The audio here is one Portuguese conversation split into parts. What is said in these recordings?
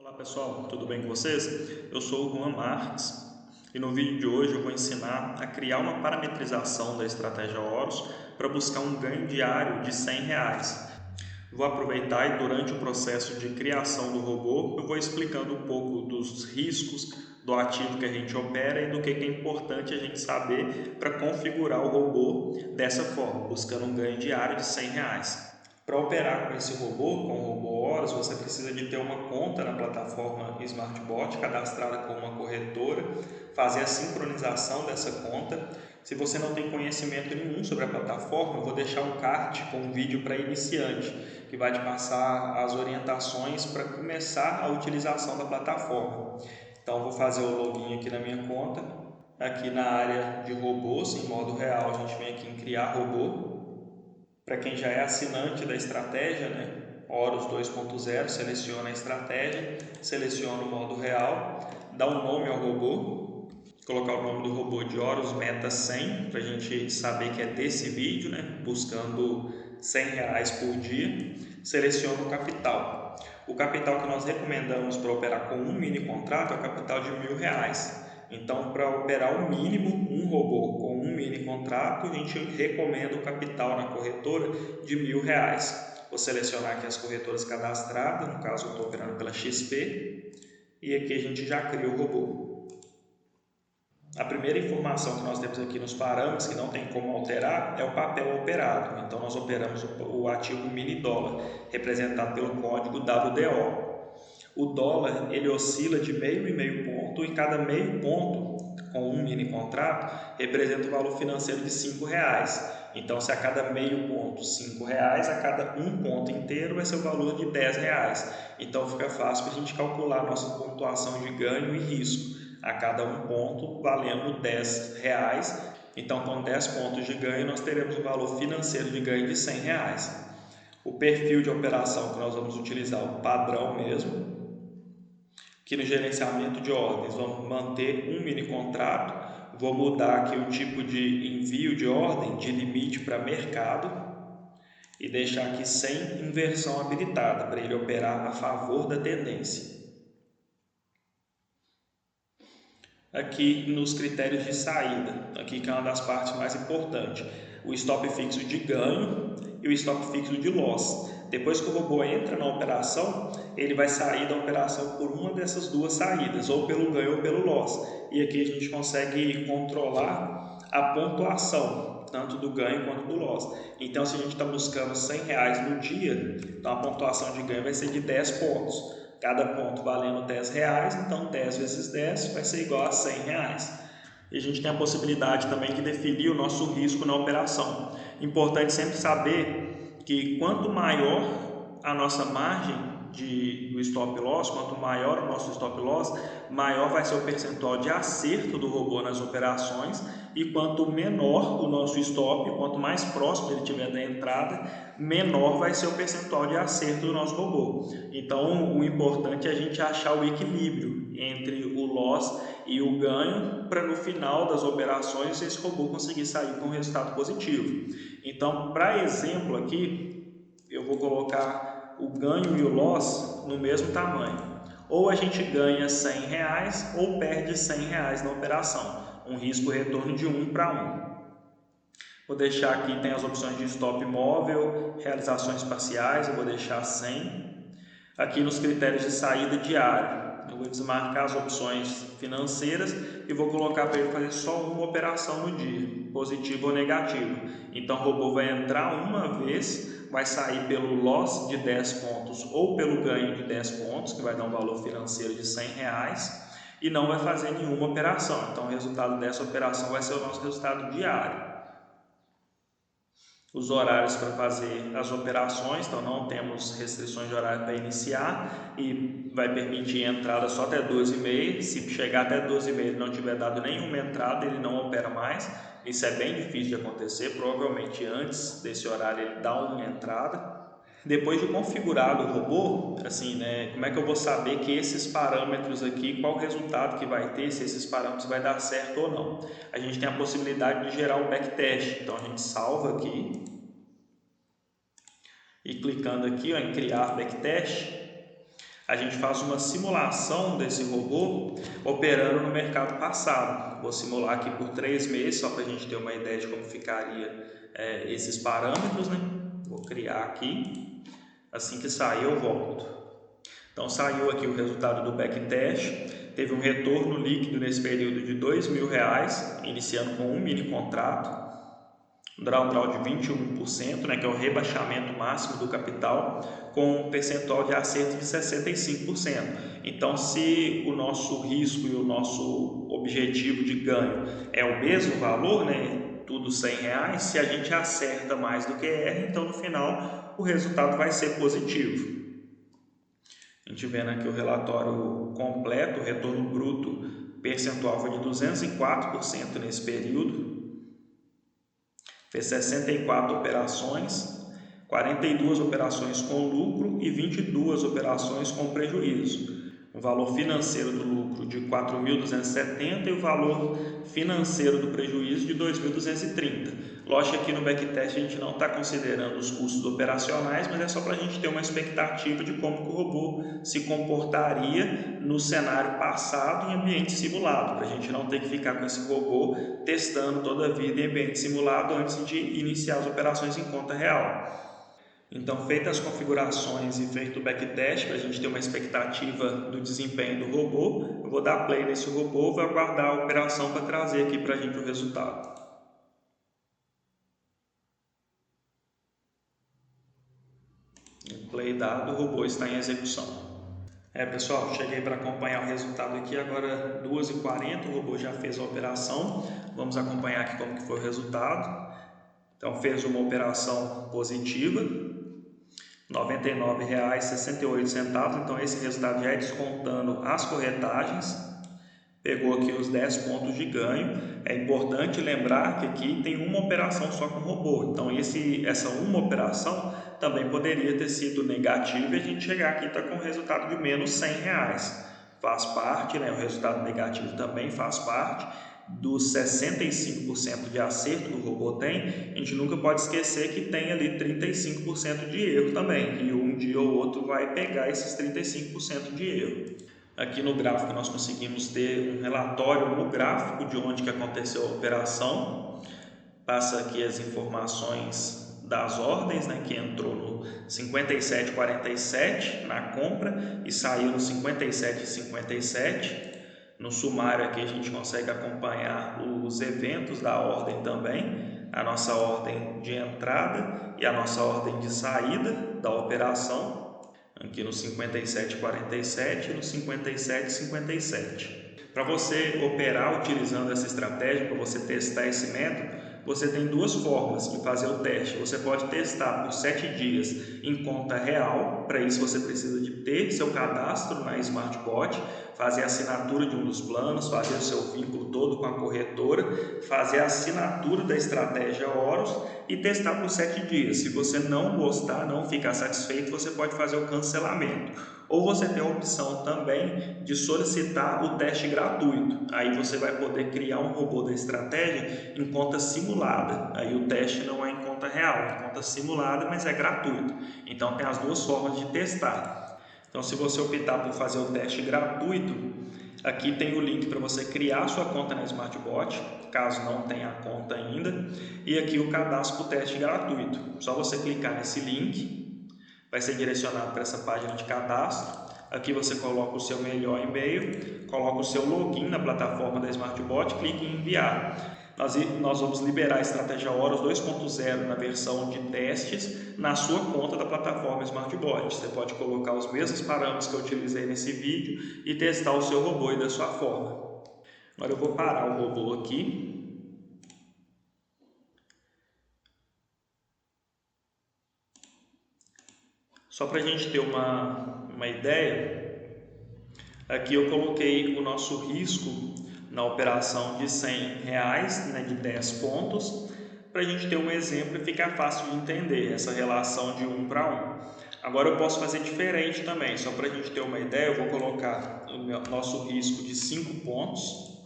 Olá pessoal, tudo bem com vocês? Eu sou o Juan Marques e no vídeo de hoje eu vou ensinar a criar uma parametrização da estratégia Horus para buscar um ganho diário de R$ 100. Vou aproveitar e durante o processo de criação do robô eu vou explicando um pouco dos riscos do ativo que a gente opera e do que é importante a gente saber para configurar o robô dessa forma, buscando um ganho diário de R$ 100. Para operar com esse robô, com o robô Horus, você precisa de ter uma conta na plataforma SmartBot cadastrada com uma corretora, fazer a sincronização dessa conta. Se você não tem conhecimento nenhum sobre a plataforma, eu vou deixar um card com um vídeo para iniciante, que vai te passar as orientações para começar a utilização da plataforma. Então, vou fazer o login aqui na minha conta. Aqui na área de robôs, em modo real, a gente vem aqui em criar robô. Para quem já é assinante da estratégia, Horus 2.0, seleciona a estratégia, seleciona o modo real, dá um nome ao robô, colocar o nome do robô de Horus Meta 100, para a gente saber que é desse vídeo, buscando R$ 100 por dia, seleciona o capital. O capital que nós recomendamos para operar com um mini contrato é o capital de R$ 1.000. Então, para operar o mínimo, um robô com um mini contrato, a gente recomenda o capital na corretora de R$ 1.000. Vou selecionar aqui as corretoras cadastradas, no caso eu estou operando pela XP, e aqui a gente já cria o robô. A primeira informação que nós temos aqui nos parâmetros, que não tem como alterar, é o papel operado. Então, nós operamos o ativo mini dólar, representado pelo código WDO. O dólar ele oscila de meio e meio ponto, e cada meio ponto com um mini contrato representa o valor financeiro de R$ 5. Então, se a cada meio ponto R$ 5, a cada um ponto inteiro vai ser o valor de R$ 10. Então, fica fácil para a gente calcular a nossa pontuação de ganho e risco. A cada um ponto valendo R$ 10. Então, com 10 pontos de ganho, nós teremos um valor financeiro de ganho de R$ 100. O perfil de operação que nós vamos utilizar, o padrão mesmo. Aqui no gerenciamento de ordens, vamos manter um mini contrato. Vou mudar aqui o tipo de envio de ordem, de limite para mercado, e deixar aqui sem inversão habilitada, para ele operar a favor da tendência. Aqui nos critérios de saída, aqui que é uma das partes mais importantes, o stop fixo de ganho e o stop fixo de loss. Depois que o robô entra na operação, ele vai sair da operação por uma dessas duas saídas, ou pelo ganho ou pelo loss. E aqui a gente consegue controlar a pontuação, tanto do ganho quanto do loss. Então, se a gente está buscando R$ 100 no dia, então a pontuação de ganho vai ser de 10 pontos. Cada ponto valendo R$ 10, então 10 vezes 10 vai ser igual a R$ 100. E a gente tem a possibilidade também de definir o nosso risco na operação. Importante sempre saber que quanto maior a nossa margem do stop loss, quanto maior o nosso stop loss, maior vai ser o percentual de acerto do robô nas operações, e quanto menor o nosso stop, quanto mais próximo ele estiver da entrada, menor vai ser o percentual de acerto do nosso robô. Então, o importante é a gente achar o equilíbrio entre o loss e o ganho, para no final das operações esse robô conseguir sair com um resultado positivo. Então, para exemplo aqui, eu vou colocar o ganho e o loss no mesmo tamanho. Ou a gente ganha R$ 100 ou perde R$ 100 na operação. Um risco-retorno de 1 para 1. Vou deixar aqui, tem as opções de stop móvel, realizações parciais, eu vou deixar 100. Aqui nos critérios de saída diária, eu vou desmarcar as opções financeiras e vou colocar para ele fazer só uma operação no dia, positivo ou negativo. Então o robô vai entrar uma vez, vai sair pelo loss de 10 pontos ou pelo ganho de 10 pontos, que vai dar um valor financeiro de R$ 100, e não vai fazer nenhuma operação. Então o resultado dessa operação vai ser o nosso resultado diário. Os horários para fazer as operações, então não temos restrições de horário para iniciar, e vai permitir entrada só até 12h30. Se chegar até 12h30 e não tiver dado nenhuma entrada, ele não opera mais. Isso é bem difícil de acontecer, provavelmente antes desse horário ele dá uma entrada. Depois de configurado o robô, como é que eu vou saber que esses parâmetros aqui, qual o resultado que vai ter, se esses parâmetros vai dar certo ou não? A gente tem a possibilidade de gerar o backtest, então a gente salva aqui e clicando aqui em criar backtest, a gente faz uma simulação desse robô operando no mercado passado. Vou simular aqui por 3 meses, só para a gente ter uma ideia de como ficaria esses parâmetros, né? Vou criar aqui, assim que sair eu volto. Então saiu aqui o resultado do backtest, teve um retorno líquido nesse período de R$2.000, iniciando com um mini contrato, um drawdown de 21%, né, que é o rebaixamento máximo do capital, com um percentual de acerto de 65%. Então, se o nosso risco e o nosso objetivo de ganho é o mesmo valor, né, tudo R$100, se a gente acerta mais do que erra, então no final o resultado vai ser positivo. A gente vendo aqui o relatório completo, o retorno bruto percentual foi de 204% nesse período. Fez 64 operações, 42 operações com lucro e 22 operações com prejuízo. O valor financeiro do lucro de 4.270 e o valor financeiro do prejuízo de 2.230. Lógico que aqui no backtest a gente não está considerando os custos operacionais, mas é só para a gente ter uma expectativa de como o robô se comportaria no cenário passado em ambiente simulado, para a gente não ter que ficar com esse robô testando toda a vida em ambiente simulado antes de iniciar as operações em conta real. Então, feitas as configurações e feito o backtest, para a gente ter uma expectativa do desempenho do robô, eu vou dar play nesse robô e vou aguardar a operação para trazer aqui para a gente o resultado. Play dado, o robô está em execução. Pessoal, cheguei para acompanhar o resultado aqui, agora 2h40, o robô já fez a operação. Vamos acompanhar aqui como que foi o resultado. Então, fez uma operação positiva, R$ 99,68, então esse resultado já é descontando as corretagens, pegou aqui os 10 pontos de ganho. É importante lembrar que aqui tem uma operação só com o robô, então essa uma operação também poderia ter sido negativa e a gente chegar aqui está com um resultado de menos R$100. Faz parte, né? O resultado negativo também faz parte dos 65% de acerto que o robô tem. A gente nunca pode esquecer que tem ali 35% de erro também, e um dia ou outro vai pegar esses 35% de erro. Aqui no gráfico nós conseguimos ter um relatório no gráfico de onde que aconteceu a operação. Passa aqui as informações das ordens, né, que entrou no 57,47 na compra e saiu no 57,57. No sumário aqui a gente consegue acompanhar os eventos da ordem também, a nossa ordem de entrada e a nossa ordem de saída da operação, aqui no 57,47 e no 57,57. Para você operar utilizando essa estratégia, para você testar esse método, você tem duas formas de fazer o teste. Você pode testar por 7 dias em conta real. Para isso você precisa de ter seu cadastro na SmartBot, fazer a assinatura de um dos planos, fazer o seu vínculo todo com a corretora, fazer a assinatura da estratégia Horus e testar por 7 dias. Se você não gostar, não ficar satisfeito, você pode fazer o cancelamento. Ou você tem a opção também de solicitar o teste gratuito. Aí você vai poder criar um robô da estratégia em conta simulada. Aí o teste não é em conta real, é em conta simulada, mas é gratuito. Então tem as duas formas de testar. Então, se você optar por fazer o teste gratuito, aqui tem o link para você criar sua conta na SmartBot, caso não tenha a conta ainda, e aqui o cadastro para o teste gratuito. Só você clicar nesse link, vai ser direcionado para essa página de cadastro. Aqui você coloca o seu melhor e-mail, coloca o seu login na plataforma da SmartBot, clique em enviar. Nós vamos liberar a estratégia Horus 2.0 na versão de testes na sua conta da plataforma SmartBot. Você pode colocar os mesmos parâmetros que eu utilizei nesse vídeo e testar o seu robô e da sua forma. Agora eu vou parar o robô aqui. Só para a gente ter uma ideia, aqui eu coloquei o nosso risco na operação de R$100, né, de 10 pontos, para a gente ter um exemplo e ficar fácil de entender essa relação de 1 para 1. Agora eu posso fazer diferente também, só para a gente ter uma ideia, eu vou colocar o nosso risco de 5 pontos,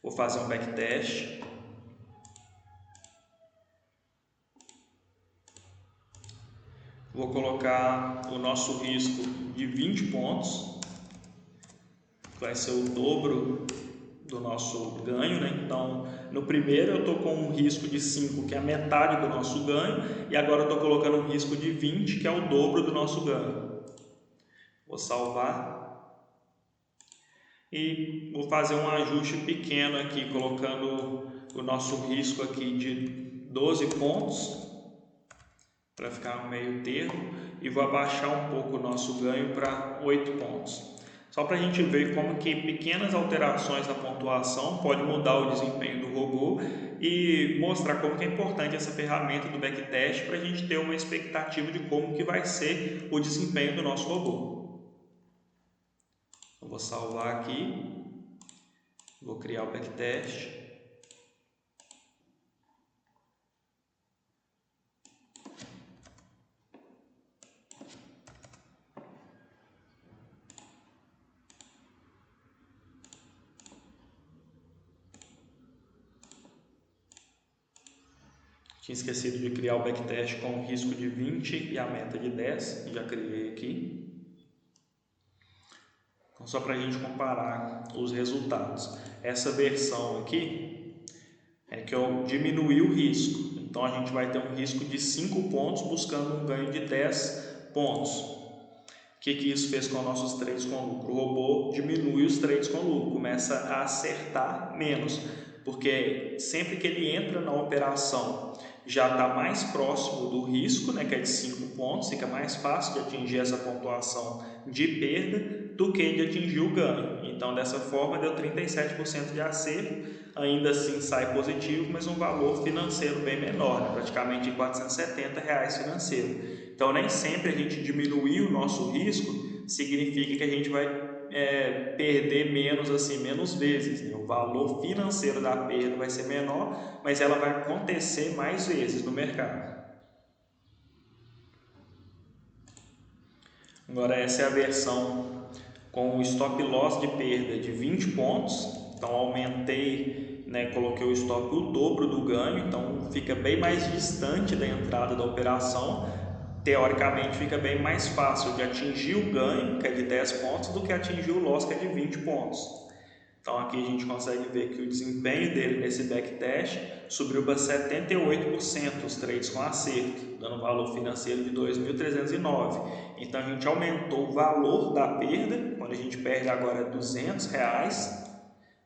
vou fazer um backtest. Vou colocar o nosso risco de 20 pontos, que vai ser o dobro do nosso ganho, né? Então, no primeiro eu estou com um risco de 5, que é a metade do nosso ganho, e agora eu estou colocando um risco de 20, que é o dobro do nosso ganho. Vou salvar e vou fazer um ajuste pequeno aqui, colocando o nosso risco aqui de 12 pontos, para ficar no meio termo, e vou abaixar um pouco o nosso ganho para 8 pontos. Só para a gente ver como que pequenas alterações na pontuação podem mudar o desempenho do robô e mostrar como que é importante essa ferramenta do backtest para a gente ter uma expectativa de como que vai ser o desempenho do nosso robô. Eu vou salvar aqui, vou criar o backtest. Tinha esquecido de criar o backtest com o risco de 20 e a meta de 10, já criei aqui. Então, só para a gente comparar os resultados. Essa versão aqui é que eu diminui o risco. Então, a gente vai ter um risco de 5 pontos buscando um ganho de 10 pontos. O que isso fez com nossos trades com lucro? O robô diminui os trades com lucro, começa a acertar menos, porque sempre que ele entra na operação já está mais próximo do risco, né, que é de 5 pontos, fica mais fácil de atingir essa pontuação de perda do que de atingir o ganho. Então, dessa forma, deu 37% de acerto, ainda assim sai positivo, mas um valor financeiro bem menor, né, praticamente R$ 470 financeiro. Então, nem sempre a gente diminuir o nosso risco significa que a gente vai perder menos vezes, né? O valor financeiro da perda vai ser menor, mas ela vai acontecer mais vezes no mercado. Agora, essa é a versão com o stop loss de perda de 20 pontos. Então, aumentei, né, coloquei o stop o dobro do ganho, então fica bem mais distante da entrada da operação. Teoricamente, fica bem mais fácil de atingir o ganho, que é de 10 pontos, do que atingir o loss, que é de 20 pontos. Então, aqui a gente consegue ver que o desempenho dele nesse backtest subiu para 78% os trades com acerto, dando um valor financeiro de 2.309. Então, a gente aumentou o valor da perda, quando a gente perde agora R$200,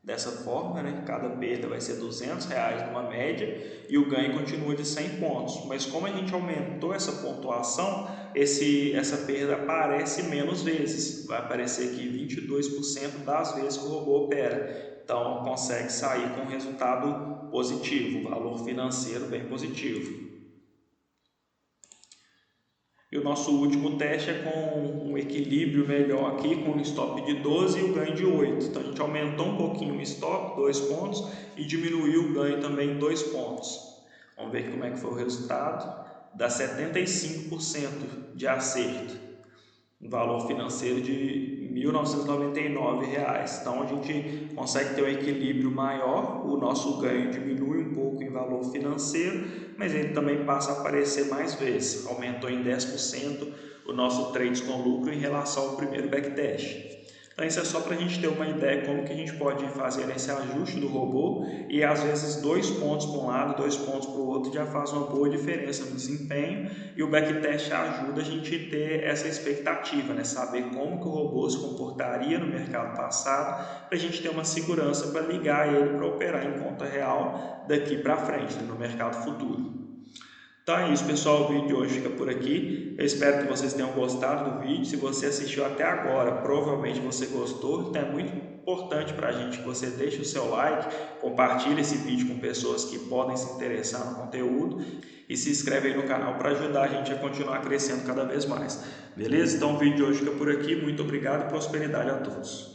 dessa forma, né? Cada perda vai ser R$200 numa média e o ganho continua de 100 pontos. Mas como a gente aumentou essa pontuação, essa perda aparece menos vezes. Vai aparecer aqui 22% das vezes que o robô opera. Então, consegue sair com um resultado positivo, valor financeiro bem positivo. E o nosso último teste é com um equilíbrio melhor aqui, com um stop de 12 e o ganho de 8. Então, a gente aumentou um pouquinho o stop, 2 pontos, e diminuiu o ganho também 2 pontos. Vamos ver como é que foi o resultado. Dá 75% de acerto. Um valor financeiro de R$ 1.999. Então, a gente consegue ter um equilíbrio maior, o nosso ganho diminui um pouco em valor financeiro, mas ele também passa a aparecer mais vezes. Aumentou em 10% o nosso trade com lucro em relação ao primeiro backtest. Então, isso é só para a gente ter uma ideia como que a gente pode fazer esse ajuste do robô e às vezes 2 pontos para um lado, 2 pontos para o outro já faz uma boa diferença no desempenho e o backtest ajuda a gente a ter essa expectativa, né? Saber como que o robô se comportaria no mercado passado para a gente ter uma segurança para ligar ele para operar em conta real daqui para frente, né? No mercado futuro. Então é isso, pessoal, o vídeo de hoje fica por aqui. Eu espero que vocês tenham gostado do vídeo. Se você assistiu até agora, provavelmente você gostou. Então é muito importante para a gente que você deixe o seu like, compartilhe esse vídeo com pessoas que podem se interessar no conteúdo e se inscreve aí no canal para ajudar a gente a continuar crescendo cada vez mais. Beleza? Então o vídeo de hoje fica por aqui. Muito obrigado e prosperidade a todos.